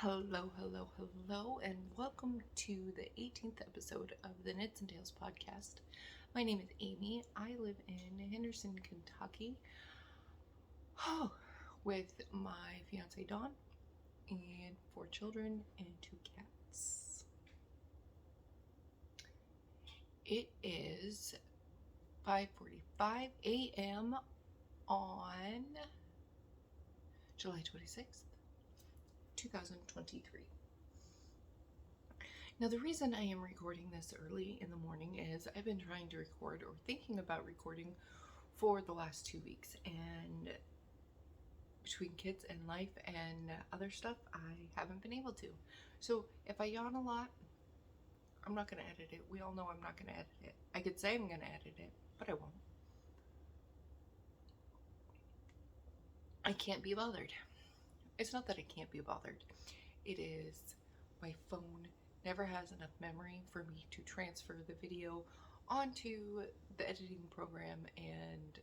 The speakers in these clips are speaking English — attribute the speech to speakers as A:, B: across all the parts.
A: Hello, hello, hello, and welcome to the 18th episode of the Knits and Tales podcast. My name is Amy. I live in Henderson, Kentucky, with my fiance Dawn and 4 children and 2 cats. It is 5:45 a.m. on July 26th, 2023. Now, the reason I am recording this early in the morning is I've been trying to record or thinking about recording for the last 2 weeks, and between kids and life and other stuff, I haven't been able to. So if I yawn a lot, I'm not going to edit it. We all know I'm not going to edit it. I could say I'm going to edit it, but I won't. I can't be bothered. It's not that I can't be bothered. It is my phone never has enough memory for me to transfer the video onto the editing program, and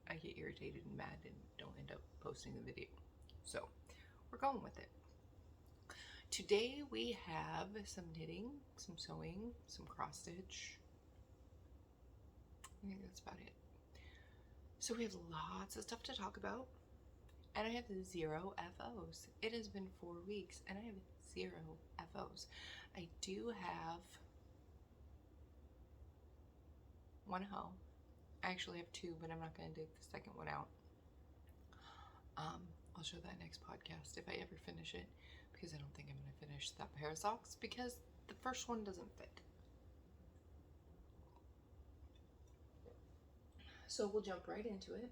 A: I get irritated and mad and don't end up posting the video. So we're going with it. Today we have some knitting, some sewing, some cross stitch. I think that's about it. So we have lots of stuff to talk about, and I have 0 FOs. It has been 4 weeks and I have 0 FOs. I do have 1 hoe. I actually have 2, but I'm not going to dig the second one out. I'll show that next podcast if I ever finish it, because I don't think I'm going to finish that pair of socks because the first one doesn't fit. So we'll jump right into it.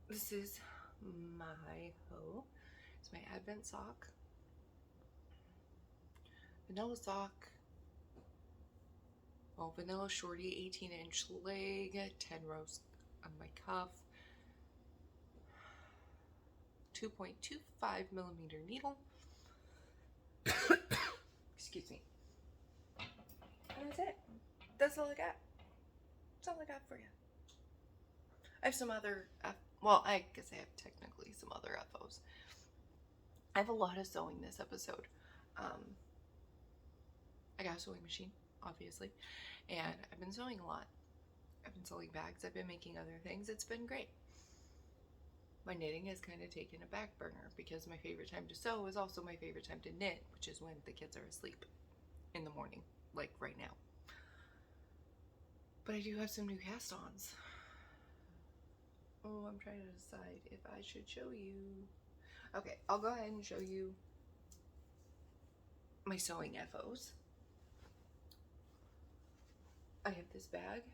A: This is my hoe. It's my Advent sock. Vanilla sock. Well, vanilla shorty, 18-inch leg, 10 rows on my cuff, 2.25 millimeter needle. Excuse me. And that's it. That's all I got. That's all I got for you. I have some other, I guess I have technically some other FOs. I have a lot of sewing this episode. I got a sewing machine, obviously, and I've been sewing a lot. I've been sewing bags, I've been making other things. It's been great. My knitting has kind of taken a back burner because my favorite time to sew is also my favorite time to knit, which is when the kids are asleep in the morning, like right now. But I do have some new cast-ons. Oh, I'm trying to decide if I should show you. Okay, I'll go ahead and show you my sewing FOs. I have this bag.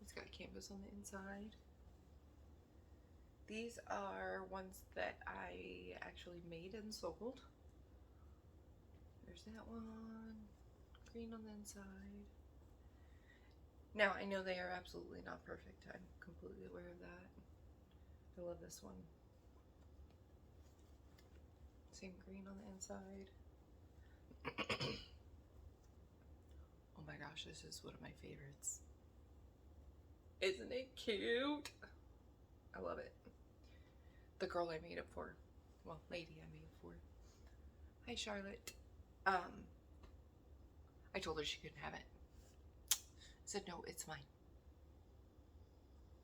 A: It's got canvas on the inside. These are ones that I actually made and sold. There's that one. Green on the inside. Now, I know they are absolutely not perfect. I'm completely aware of that. I love this one. Same green on the inside. Oh my gosh, this is one of my favorites. Isn't it cute? I love it. The girl I made it for. Well, lady I made it for. Hi, Charlotte. I told her she couldn't have it. I said, no, it's mine.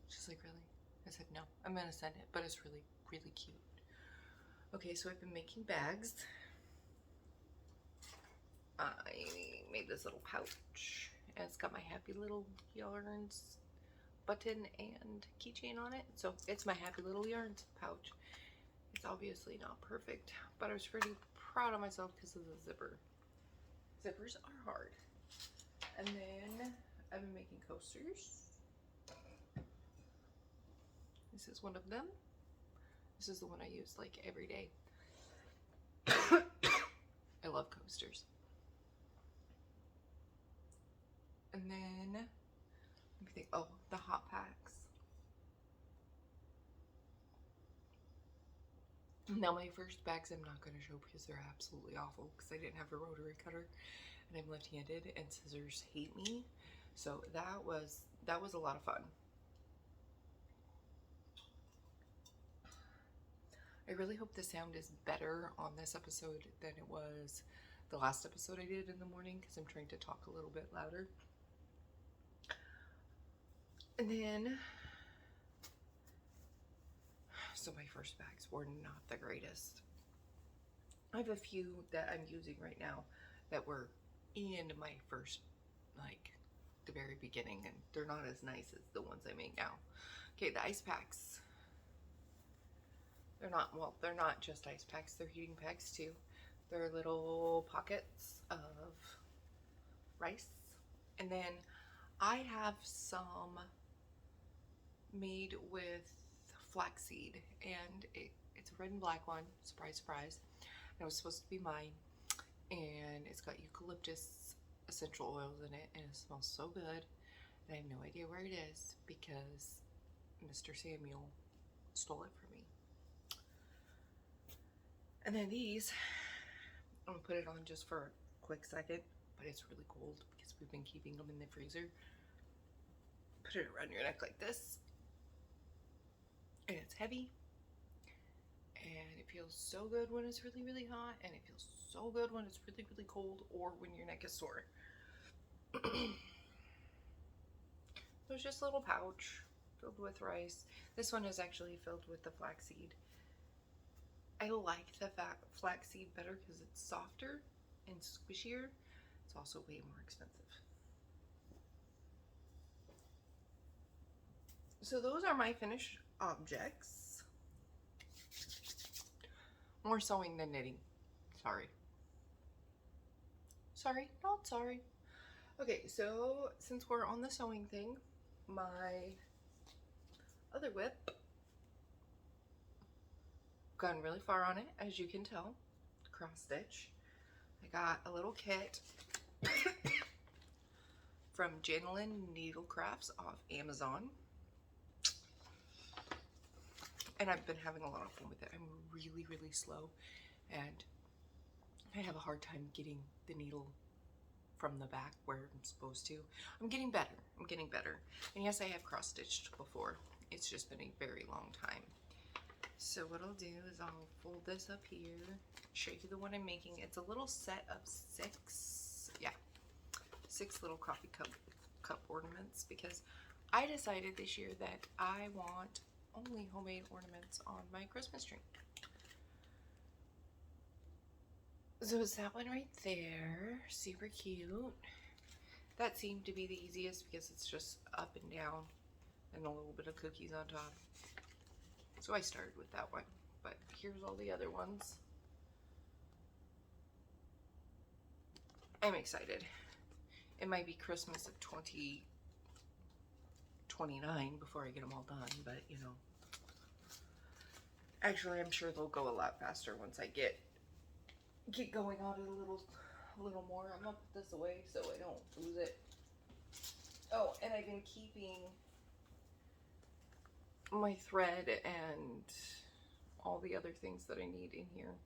A: She's like, really? I said, no, I'm gonna send it, but it's really, really cute. Okay, so I've been making bags. I made this little pouch, and it's got my Happy Little Yarns button and keychain on it. So it's my Happy Little Yarns pouch. It's obviously not perfect, but I was pretty proud of myself because of the zipper. Zippers are hard. And then I've been making coasters. This is one of them. This is the one I use like every day. I love coasters. And then, let me think, oh, the hot packs. Now my first bags I'm not going to show because they're absolutely awful because I didn't have a rotary cutter and I'm left-handed and scissors hate me. So that was a lot of fun. really hope the sound is better on this episode than it was the last episode I did in the morning, because I'm trying to talk a little bit louder. And then, so my first bags were not the greatest. I have a few that I'm using right now that were in my first, like, the very beginning, and they're not as nice as the ones I make now. Okay, the ice packs. They're not just ice packs, they're heating packs too. They're little pockets of rice. And then I have some made with flaxseed, and it's a red and black one, surprise, surprise. And it was supposed to be mine, and it's got eucalyptus essential oils in it, and it smells so good. And I have no idea where it is because Mr. Samuel stole it from me. And then these, I'm gonna put it on just for a quick second, but it's really cold because we've been keeping them in the freezer. Put it around your neck like this, and it's heavy, and it feels so good when it's really, really hot, and it feels so good when it's really, really cold, or when your neck is sore. There's just a little pouch filled with rice. This one is actually filled with the flaxseed. I like the flaxseed better because it's softer and squishier. It's also way more expensive. So those are my finished objects. More sewing than knitting. Sorry. Sorry, not sorry. Okay, so since we're on the sewing thing, my other whip, gone really far on it, as you can tell. Cross stitch. I got a little kit from Janelyn Needlecrafts off Amazon, and I've been having a lot of fun with it. I'm really, really slow, and I have a hard time getting the needle from the back where I'm supposed to. I'm getting better. I'm getting better. And yes, I have cross stitched before. It's just been a very long time. So what I'll do is I'll fold this up here, show you the one I'm making. It's a little set of six little coffee cup ornaments, because I decided this year that I want only homemade ornaments on my Christmas tree. So it's that one right there, super cute. That seemed to be the easiest because it's just up and down and a little bit of cookies on top. So I started with that one, but here's all the other ones. I'm excited. It might be Christmas of 2029 before I get them all done, but you know. Actually, I'm sure they'll go a lot faster once I get going on it a little more. I'm gonna put this away so I don't lose it. Oh, and I've been keeping my thread and all the other things that I need in here.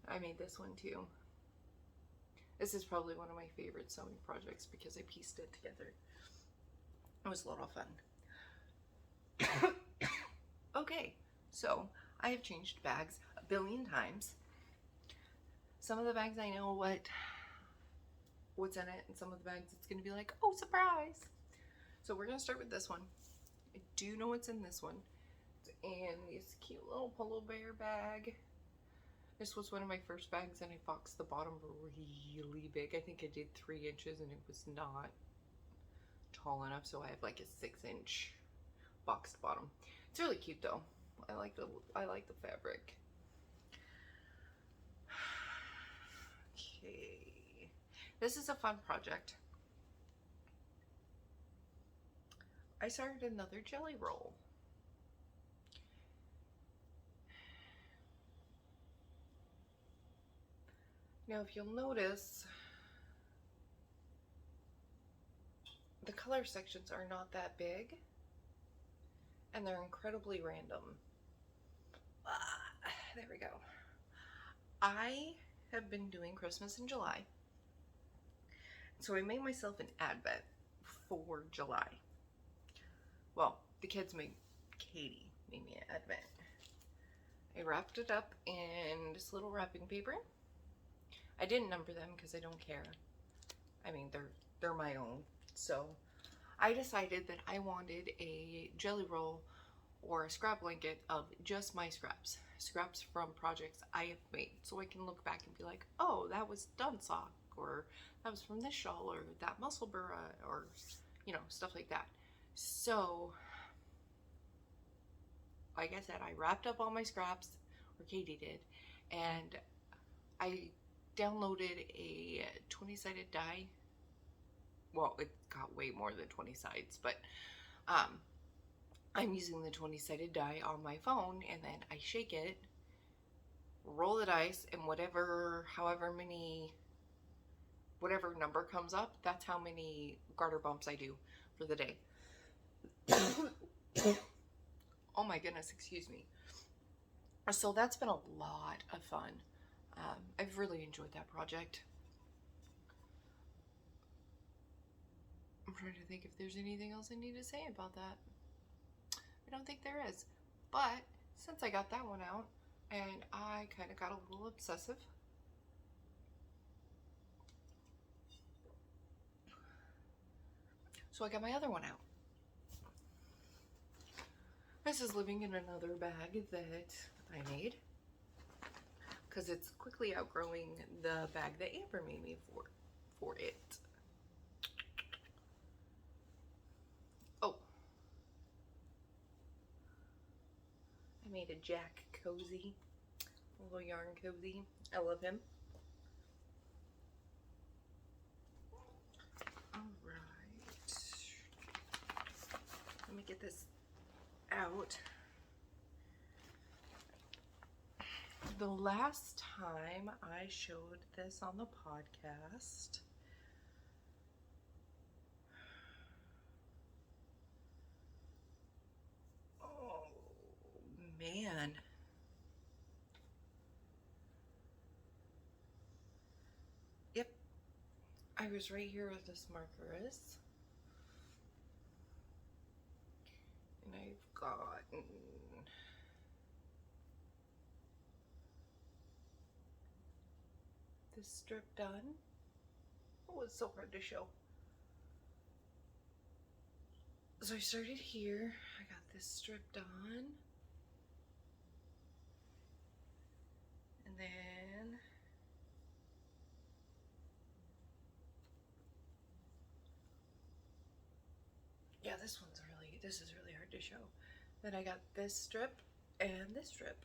A: I made this one too. This is probably one of my favorite sewing projects because I pieced it together. It was a lot of fun. Okay, so I have changed bags a billion times. Some of the bags I know what's in it, and some of the bags it's gonna be like, oh, surprise. So we're gonna start with this one. I do know what's in this one. It's in this cute little polo bear bag. This was one of my first bags, and I boxed the bottom really big. I think I did 3 inches, and it was not tall enough, so I have like a 6-inch boxed bottom. It's really cute though. I like the fabric. Okay, this is a fun project. I started another jelly roll. Now, if you'll notice, the color sections are not that big, and they're incredibly random. There we go. I have been doing Christmas in July, so I made myself an advent for July. Well, the kids made, Katie made me an advent. I wrapped it up in this little wrapping paper. I didn't number them because I don't care. I mean, they're my own. So I decided that I wanted a jelly roll or a scrap blanket of just my scraps from projects I have made, so I can look back and be like, oh, that was done sock, or that was from this shawl, or that muscle burra, or stuff like that. So like I said, I wrapped up all my scraps, or Katie did, and I downloaded a 20-sided die. Well, it got way more than 20 sides, but I'm using the 20-sided die on my phone, and then I shake it, roll the dice, and whatever number comes up, that's how many garter bumps I do for the day. Oh my goodness, excuse me. So that's been a lot of fun. I've really enjoyed that project. I'm trying to think if there's anything else I need to say about that. I don't think there is. But since I got that one out, and I kind of got a little obsessive, so I got my other one out. This is living in another bag that I made because it's quickly outgrowing the bag that Amber made me for it. Oh, I made a Jack cozy, a little yarn cozy. I love him. All right, let me get this out. The last time I showed this on the podcast, oh man, yep, I was right here where this marker is, and I've gotten this strip done. Oh, it's so hard to show. So I started here, I got this strip done, and then yeah, this is really hard to show. Then I got this strip and this strip.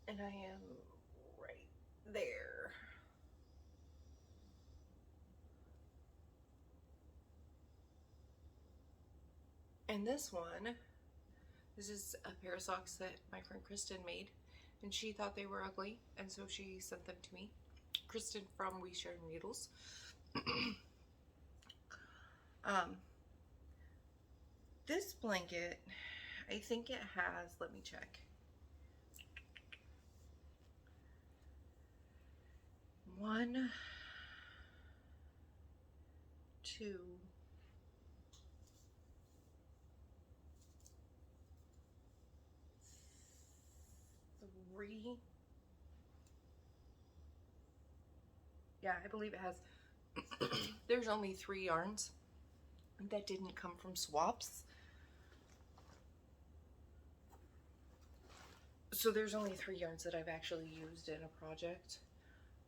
A: And I am right there. And this is a pair of socks that my friend Kristen made, and she thought they were ugly, and so she sent them to me. Kristen from We Share Needles. This blanket, I think it has, let me check. 1, 2, 3. Yeah, I believe it has. There's only 3 yarns that didn't come from swaps. So there's only 3 yarns that I've actually used in a project.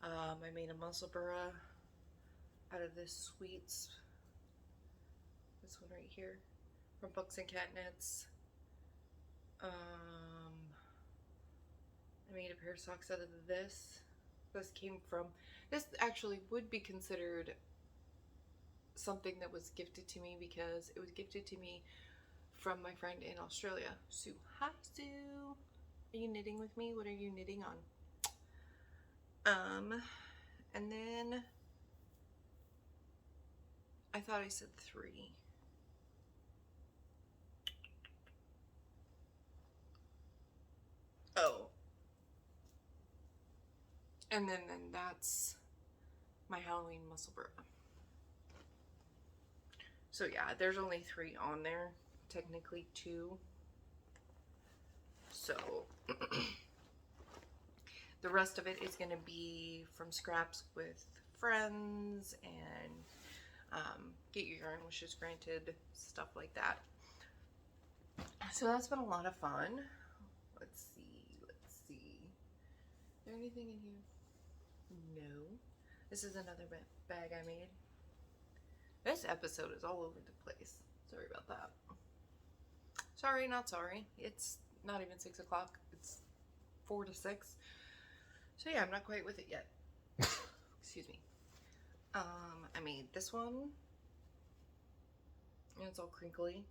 A: I made a muscle burra out of this Sweets, this one right here, from Books and Cat Knits. I made a pair of socks out of this. This actually would be considered something that was gifted to me because it was gifted to me from my friend in Australia, Sue. Hi, Sue. Are you knitting with me? What are you knitting on? And then I thought I said 3. Oh. And then that's my Halloween muscle burra. So yeah, there's only 3 on there, technically 2. So the rest of it is going to be from scraps with friends and get your yarn wishes granted, stuff like that. So that's been a lot of fun. Let's see. Is there anything in here? No. This is another bag I made. This episode is all over the place. Sorry about that. Sorry, not sorry. It's not even 6 o'clock. It's 4 to 6. So yeah, I'm not quite with it yet. Excuse me. I made this one. And it's all crinkly.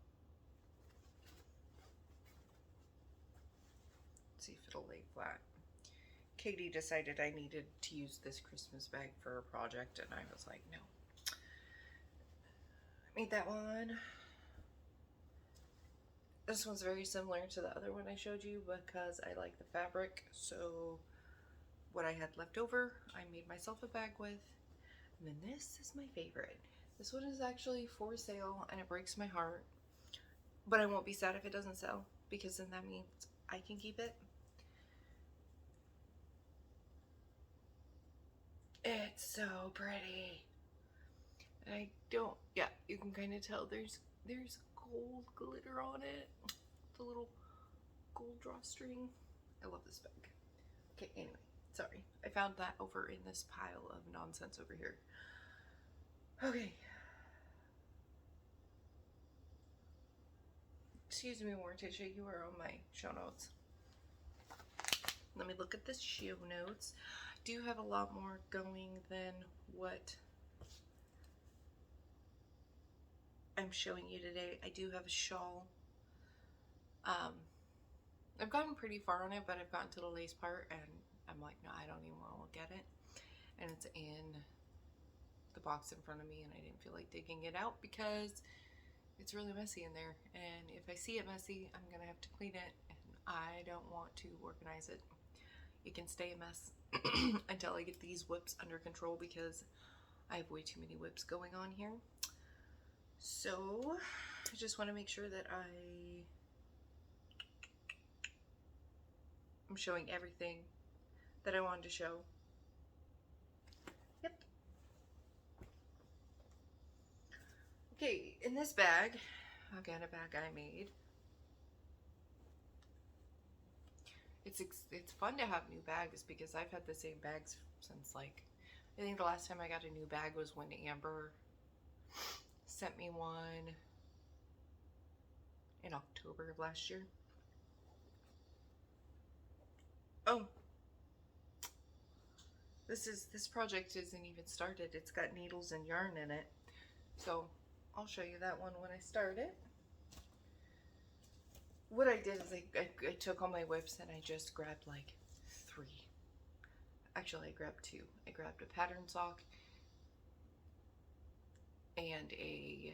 A: Let's see if it'll lay flat. Katie decided I needed to use this Christmas bag for a project, and I was like, no. I made that one. This one's very similar to the other one I showed you because I like the fabric. So what I had left over, I made myself a bag with. And then this is my favorite. This one is actually for sale, and it breaks my heart. But I won't be sad if it doesn't sell, because then that means I can keep it. It's so pretty. And I don't, yeah, you can kind of tell there's gold glitter on it. The little gold drawstring. I love this bag. Okay, anyway, sorry. I found that over in this pile of nonsense over here. Okay. Excuse me, Morticia, you are on my show notes. Let me look at the show notes. I do have a lot more going than what I'm showing you today. I do have a shawl. I've gotten pretty far on it, but I've gotten to the lace part, and I'm like, no, I don't even want to look at it. And it's in the box in front of me, and I didn't feel like digging it out because it's really messy in there. And if I see it messy, I'm gonna have to clean it, and I don't want to organize it. It can stay a mess until I get these whips under control, because I have way too many whips going on here. So I just want to make sure that I'm showing everything that I wanted to show. Yep. Okay, in this bag, again, a bag I made. It's fun to have new bags because I've had the same bags since, like, I think the last time I got a new bag was when Amber sent me one in October of last year. Oh, this project isn't even started. It's got needles and yarn in it. So I'll show you that one when I start it. What I did is I took all my whips and I just grabbed like 3. Actually, I grabbed 2. I grabbed a pattern sock and a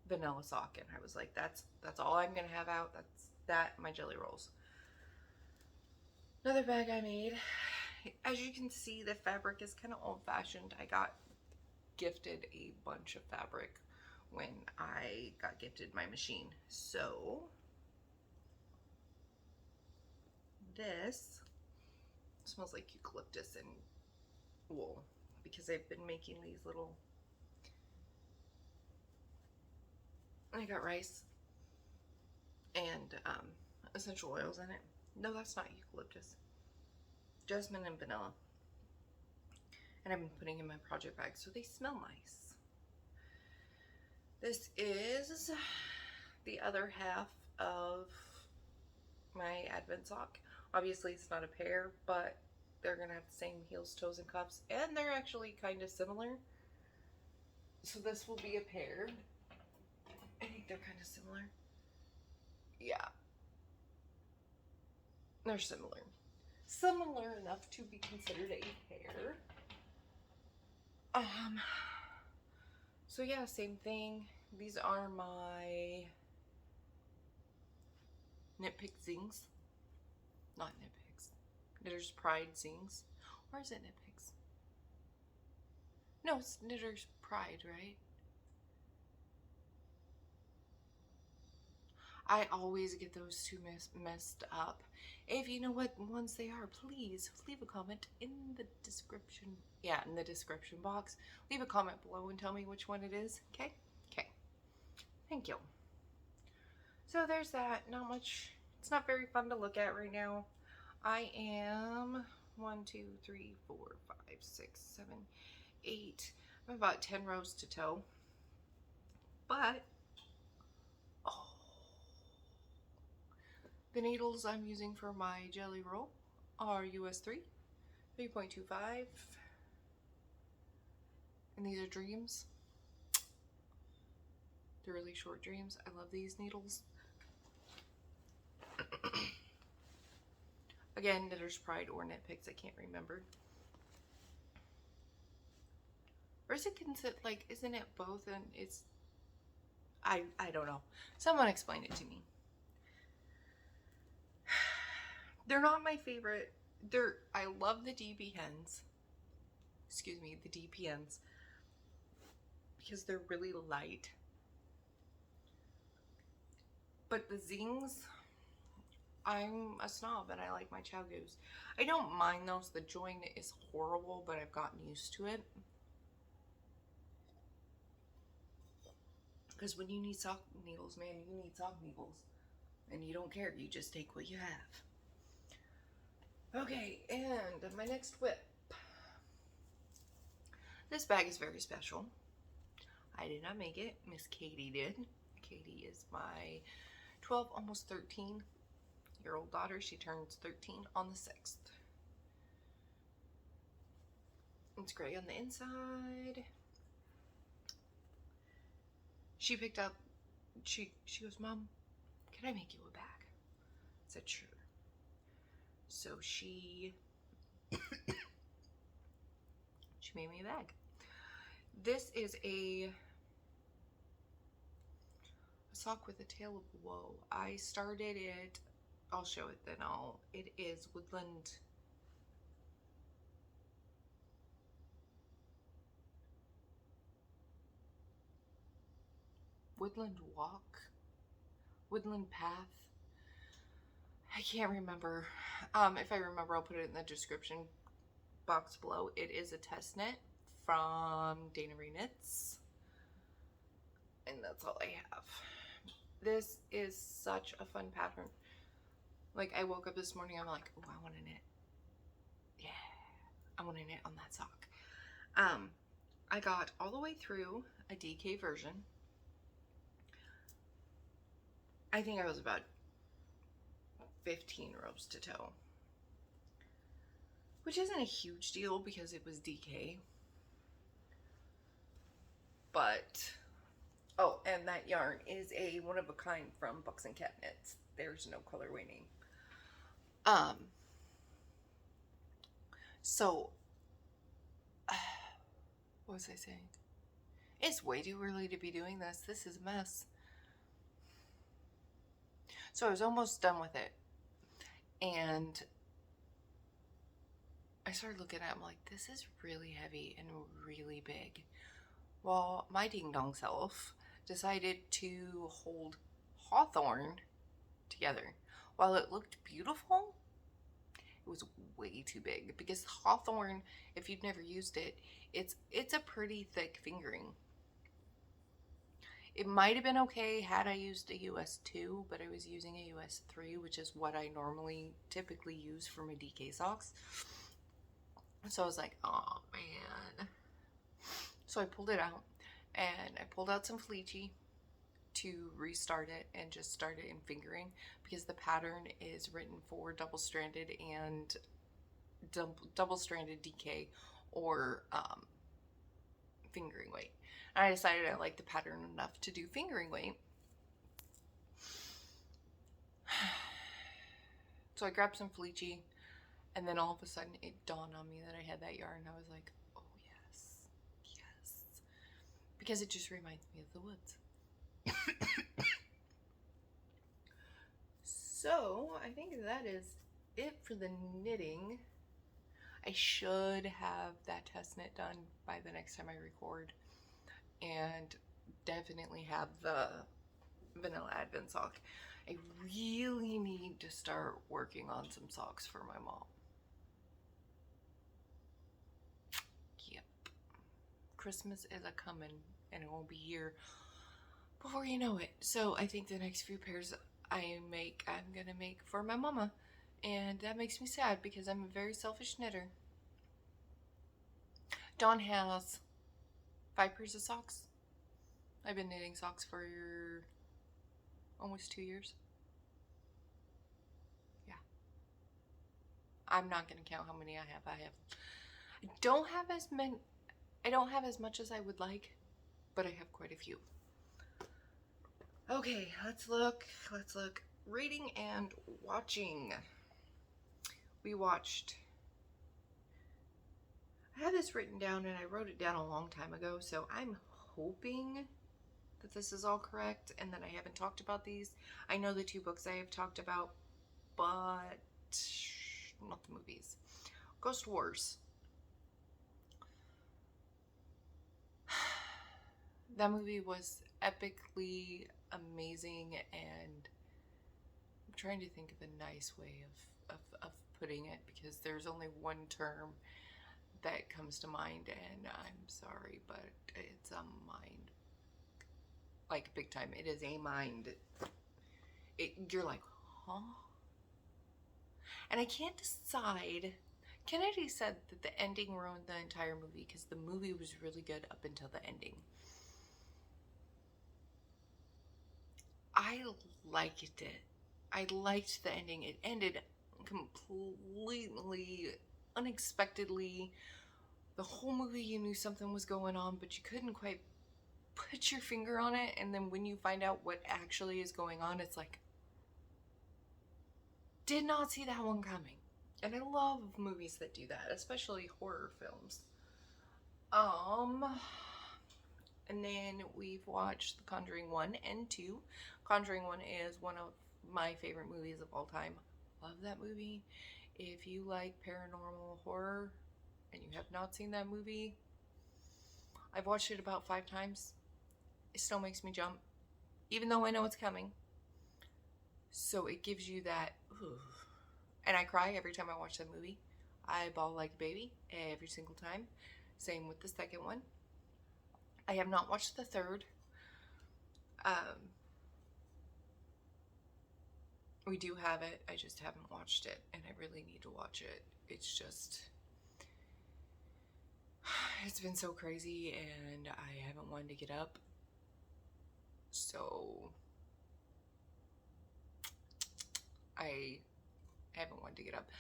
A: vanilla sock, and I was like, that's all I'm gonna have out. That's my jelly rolls. Another bag I made. As you can see, the fabric is kind of old-fashioned. I got gifted a bunch of fabric when I got gifted my machine. So this smells like eucalyptus and wool because I've been making these little, I got rice and essential oils in it. No, that's not eucalyptus. Jasmine and vanilla. And I've been putting in my project bag so they smell nice. This is the other half of my advent sock. Obviously it's not a pair, but they're gonna have the same heels, toes, and cuffs, and they're actually kind of similar. So this will be a pair. I think they're kind of similar. Yeah. They're similar. Similar enough to be considered a pair. So yeah, same thing. These are my Knit Pick Zings. Not Knit Picks. Knitter's Pride Zings. Or is it Knit Picks? No, it's Knitter's Pride, right? I always get those two messed up. If you know what ones they are, please leave a comment in the description. Yeah, in the description box. Leave a comment below and tell me which one it is. Okay? Okay. Thank you. So there's that. Not much. It's not very fun to look at right now. I am 1, 2, 3, 4, 5, 6, 7, 8. I'm about 10 rows to toe. But oh, the needles I'm using for my jelly roll are US 3, 3.25, and these are Dreams. They're really short Dreams. I love these needles. Again, Knitter's Pride or Knit Picks, I can't remember. Or is it considered, like, isn't it both? And it's, I don't know. Someone explain it to me. They're not my favorite. I love the DBNs. Excuse me, the DPNs. Because they're really light. But the Zings, I'm a snob and I like my Chow Goose. I don't mind those. The join is horrible, but I've gotten used to it. Because when you need sock needles, man, you need sock needles. And you don't care. You just take what you have. Okay, and my next whip. This bag is very special. I did not make it. Miss Katie did. Katie is my 12, almost 13-year-old daughter. She turns 13 on the 6th. It's gray on the inside. She picked up, she goes, Mom, can I make you a bag? I said, sure. So she made me a bag. This is a sock with a tail of woe. I started it, I'll show it then. It is Woodland Walk, Woodland Path. I can't remember. If I remember, I'll put it in the description box below. It is a test knit from Dana Marie Knits, and that's all I have. This is such a fun pattern. Like, I woke up this morning, I'm like, oh, I want to knit. Yeah, I want to knit on that sock. I got all the way through a DK version. I think I was about 15 rows to toe, which isn't a huge deal because it was DK. But, oh, and that yarn is a one-of-a-kind from Bucks and Cat Knits. There's no colorway name. So, what was I saying? It's way too early to be doing this. This is a mess. So I was almost done with it. And I started looking at it, I'm like, this is really heavy and really big. Well, my ding-dong self decided to hold Hawthorne together. While it looked beautiful, it was way too big, because Hawthorne, if you've never used it, it's a pretty thick fingering. It might have been okay had I used a US 2, but I was using a US 3, which is what I normally typically use for my DK socks. So I was like, oh man. So I pulled it out, and I pulled out some Fleechy to restart it and just start it in fingering, because the pattern is written for double-stranded and double-stranded DK or fingering weight. And I decided I liked the pattern enough to do fingering weight. So I grabbed some Fleechy, and then all of a sudden it dawned on me that I had that yarn. I was like, oh yes, yes. Because it just reminds me of the woods. So I think that is it for the knitting. I should have that test knit done by the next time I record, and definitely have the vanilla advent sock. I really need to start working on some socks for my mom. Yep. Christmas is a coming, and it won't be here before you know it. So I think the next few pairs I'm gonna make for my mama. And that makes me sad because I'm a very selfish knitter. Dawn has 5 pairs of socks. I've been knitting socks for almost 2 years. Yeah. I'm not gonna count how many I have. I don't have as much as I would like, but I have quite a few. Okay, let's look. Reading and watching. We watched. I had this written down and I wrote it down a long time ago, so I'm hoping that this is all correct and that I haven't talked about these. I know the 2 books I have talked about, but not the movies. Ghost Wars. That movie was epically amazing, and I'm trying to think of a nice way of putting it, because there's only one term that comes to mind, and I'm sorry, but it's a mind. Like, big time. It is a mind. You're like, huh? And I can't decide. Kennedy said that the ending ruined the entire movie because the movie was really good up until the ending. I liked it. I liked the ending. It ended completely unexpectedly. The whole movie you knew something was going on, but you couldn't quite put your finger on it. And then when you find out what actually is going on, it's like, did not see that one coming. And I love movies that do that, especially horror films. And then we've watched The Conjuring 1 and 2. Conjuring 1 is one of my favorite movies of all time. Love that movie. If you like paranormal horror and you have not seen that movie, I've watched it about 5 times. It still makes me jump, even though I know it's coming. So it gives you that, ooh. And I cry every time I watch that movie. I bawl like a baby every single time. Same with the second one. I have not watched the third. We do have it. I just haven't watched it, and I really need to watch it. It's been so crazy, and I haven't wanted to get up. So I haven't wanted to get up.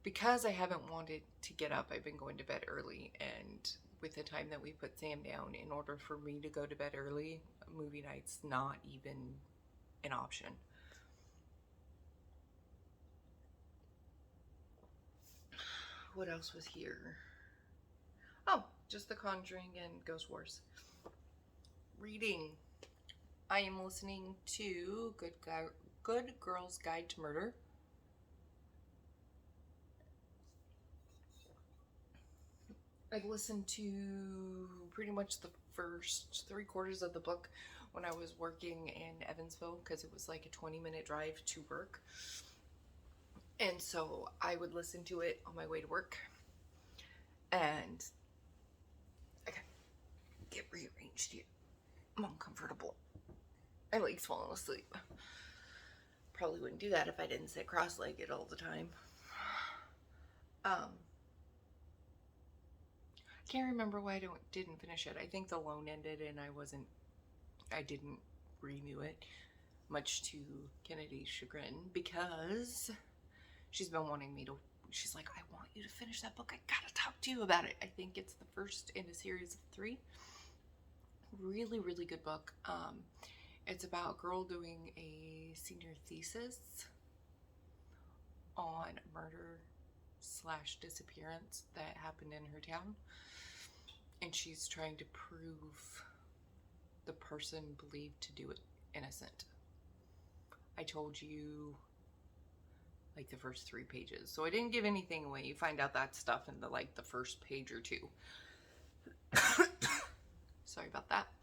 A: Because I haven't wanted to get up, I've been going to bed early, and with the time that we put Sam down, in order for me to go to bed early, movie night's not even an option. What else was here? Oh, just The Conjuring and Ghost Wars. Reading. I am listening to Good Girl's Guide to Murder. I've listened to pretty much the first 3/4 of the book when I was working in Evansville, because it was like a 20-minute drive to work. And so I would listen to it on my way to work. And I gotta get rearranged here. I'm uncomfortable. My leg's falling asleep. Probably wouldn't do that if I didn't sit cross-legged all the time. Can't remember why I didn't finish it. I think the loan ended and I didn't renew it, much to Kennedy's chagrin, because she's been wanting me to. She's like, I want you to finish that book. I gotta talk to you about it. I think it's the first in a series of 3. Really, really good book. It's about a girl doing a senior thesis on murder/disappearance that happened in her town. And she's trying to prove the person believed to do it innocent. I told you like the first 3 pages, so I didn't give anything away. You find out that stuff in the first page or 2. Sorry about that.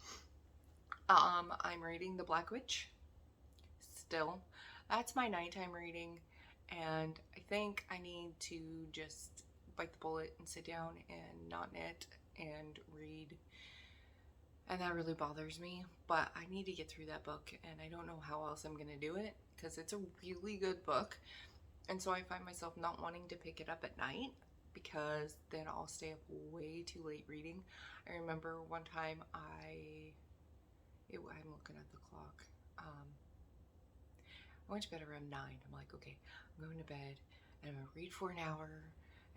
A: I'm reading The Black Witch. still. That's my nighttime reading, and I think I need to just bite the bullet and sit down and not knit and read. And that really bothers me, but I need to get through that book, and I don't know how else I'm going to do it because it's a really good book. And so I find myself not wanting to pick it up at night because then I'll stay up way too late reading. I remember one time I'm looking at the clock. I went to bed around 9. I'm like, okay, I'm going to bed and I'm going to read for an hour.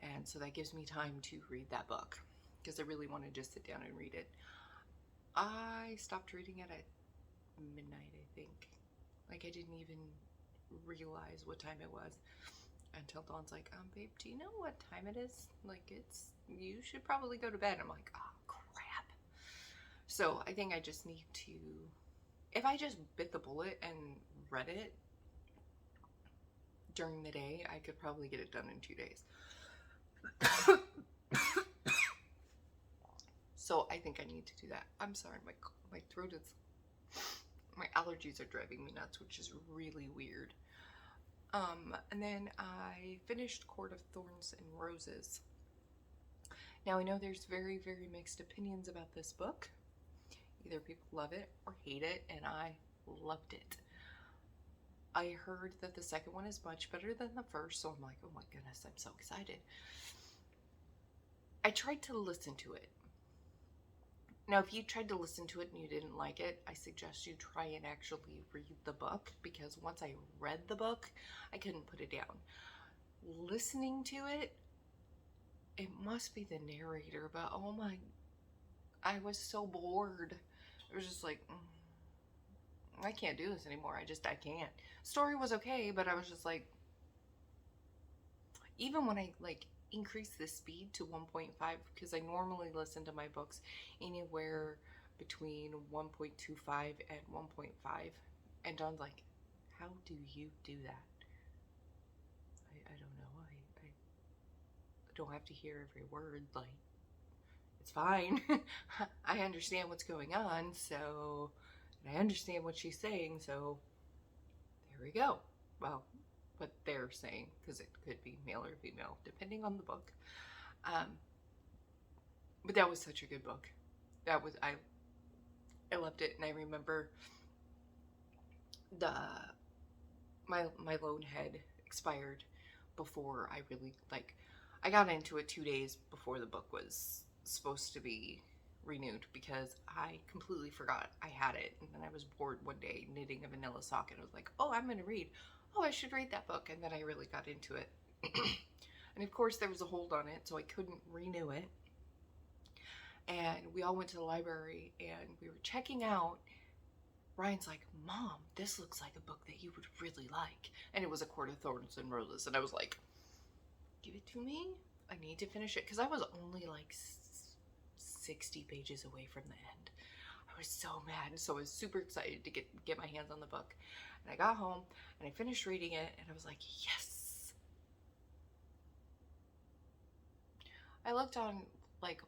A: And so that gives me time to read that book because I really want to just sit down and read it. I stopped reading it at midnight, I think. Like, I didn't even realize what time it was until Dawn's like, babe, do you know what time it is? Like, you should probably go to bed. I'm like, oh, crap. So I think I just need to, if I just bit the bullet and read it during the day, I could probably get it done in 2 days. So I think I need to do that. I'm sorry, my throat is, my allergies are driving me nuts, which is really weird. And then I finished Court of Thorns and Roses. Now I know there's very, very mixed opinions about this book. Either people love it or hate it, and I loved it. I heard that the second one is much better than the first, so I'm like, oh my goodness, I'm so excited. I tried to listen to it. Now, if you tried to listen to it and you didn't like it, I suggest you try and actually read the book, because once I read the book, I couldn't put it down. Listening to it, it must be the narrator, but oh my, I was so bored. It was just like, I can't do this anymore. I can't. Story was okay, but I was just like, even when I increase the speed to 1.5, because I normally listen to my books anywhere between 1.25 and 1.5, and Dawn's like, how do you do that? I don't know. I don't have to hear every word. Like, it's fine. I understand what's going on, so, and I understand what she's saying, so there we go. Well, what they're saying, because it could be male or female, depending on the book. But that was such a good book. That was, I loved it, and I remember my loan had expired before I really, I got into it 2 days before the book was supposed to be renewed, because I completely forgot I had it, and then I was bored one day knitting a vanilla sock, and I was like, oh, I'm gonna read. Oh, I should read that book, and then I really got into it. And of course there was a hold on it, so I couldn't renew it. And we all went to the library and we were checking out. Ryan's like, Mom, this looks like a book that you would really like. And it was A Court of Thorns and Roses. And I was like, give it to me. I need to finish it. Because I was only like 60 pages away from the end. I was so mad. So I was super excited to get my hands on the book. And I got home and I finished reading it. And I was like, yes. I looked on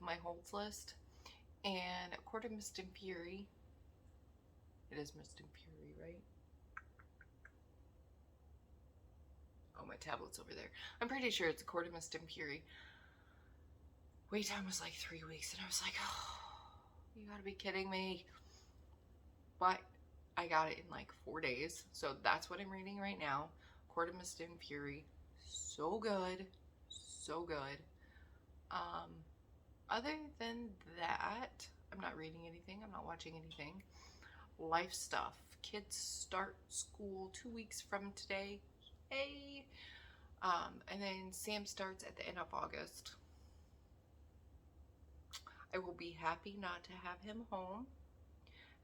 A: my holds list, and A Court of Mist and Fury, it is Mist and Fury, right? Oh, my tablet's over there. I'm pretty sure it's A Court of Mist and Fury. Wait time was like 3 weeks, and I was like, oh, you gotta be kidding me. But I got it in 4 days, so that's what I'm reading right now. Court of Mist and Fury, so good, so good. Other than that, I'm not reading anything. I'm not watching anything. Life stuff. Kids start school 2 weeks from today. Yay! And then Sam starts at the end of August. I will be happy not to have him home.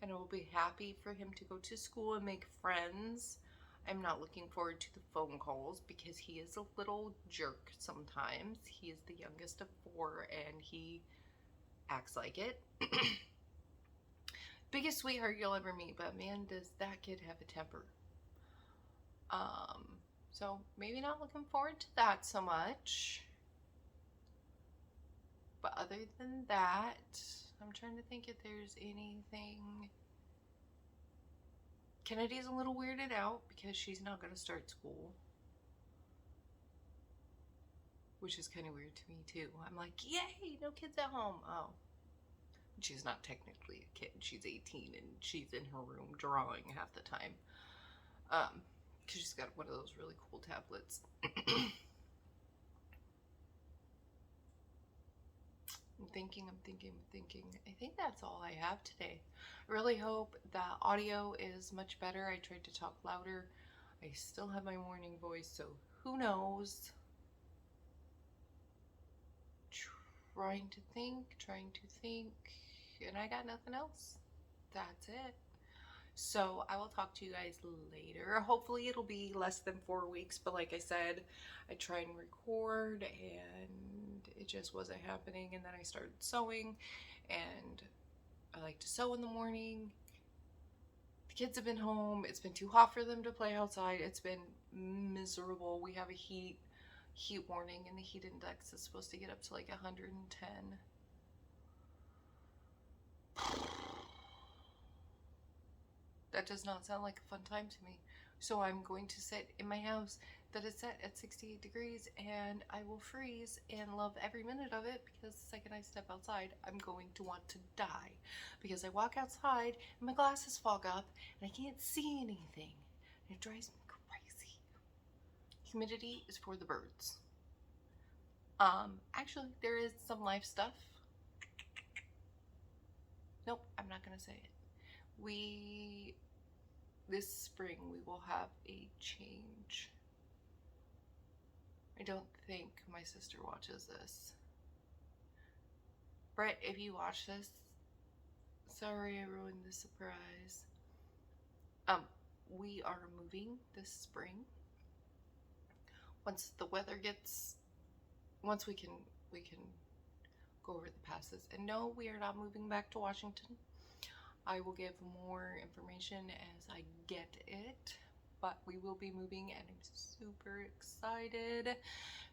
A: And I will be happy for him to go to school and make friends. I'm not looking forward to the phone calls because he is a little jerk sometimes. He is the youngest of 4 and he acts like it. Biggest sweetheart you'll ever meet, but man, does that kid have a temper. So maybe not looking forward to that so much. But other than that, I'm trying to think if there's anything Kennedy's a little weirded out because she's not going to start school, which is kind of weird to me too. I'm like, yay, no kids at home. Oh, she's not technically a kid. She's 18 and she's in her room drawing half the time. Because she's got one of those really cool tablets. I'm thinking. I think that's all I have today. I really hope the audio is much better. I tried to talk louder. I still have my morning voice, so who knows? Trying to think, and I got nothing else. That's it. So I will talk to you guys later. Hopefully it'll be less than 4 weeks, but like I said, I tried and record and it just wasn't happening. And then I started sewing, and I like to sew in the morning. The kids have been home. It's been too hot for them to play outside. It's been miserable. We have a heat warning, and the heat index is supposed to get up to like 110. That does not sound like a fun time to me. So I'm going to sit in my house that is set at 68 degrees, and I will freeze and love every minute of it, because the second I step outside, I'm going to want to die. Because I walk outside and my glasses fog up and I can't see anything. And it drives me crazy. Humidity is for the birds. Actually, there is some live stuff. Nope, I'm not gonna say it. This spring we will have a change. I don't think my sister watches this. Brett, if you watch this, sorry I ruined the surprise. We are moving this spring. Once the weather gets, once we can go over the passes. And no, we are not moving back to Washington. I will give more information as I get it, but we will be moving, and I'm super excited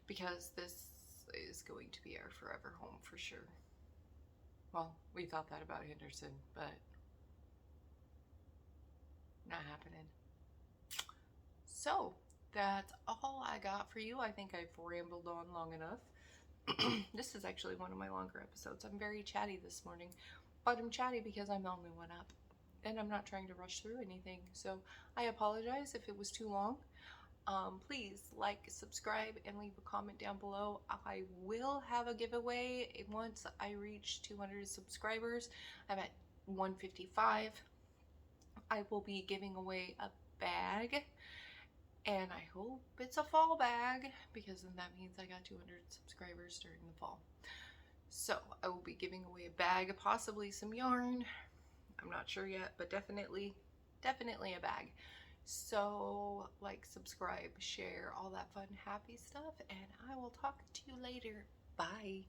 A: because this is going to be our forever home for sure. Well, we thought that about Henderson, but not happening. So that's all I got for you. I think I've rambled on long enough. This is actually one of my longer episodes. I'm very chatty this morning, but I'm chatty because I'm the only one up, and I'm not trying to rush through anything. So I apologize if it was too long. Please like, subscribe, and leave a comment down below. I will have a giveaway once I reach 200 subscribers. I'm at 155. I will be giving away a bag, and I hope it's a fall bag, because then that means I got 200 subscribers during the fall. So I will be giving away a bag, possibly some yarn. I'm not sure yet, but definitely a bag. So like, subscribe, share, all that fun, happy stuff, and I will talk to you later. Bye.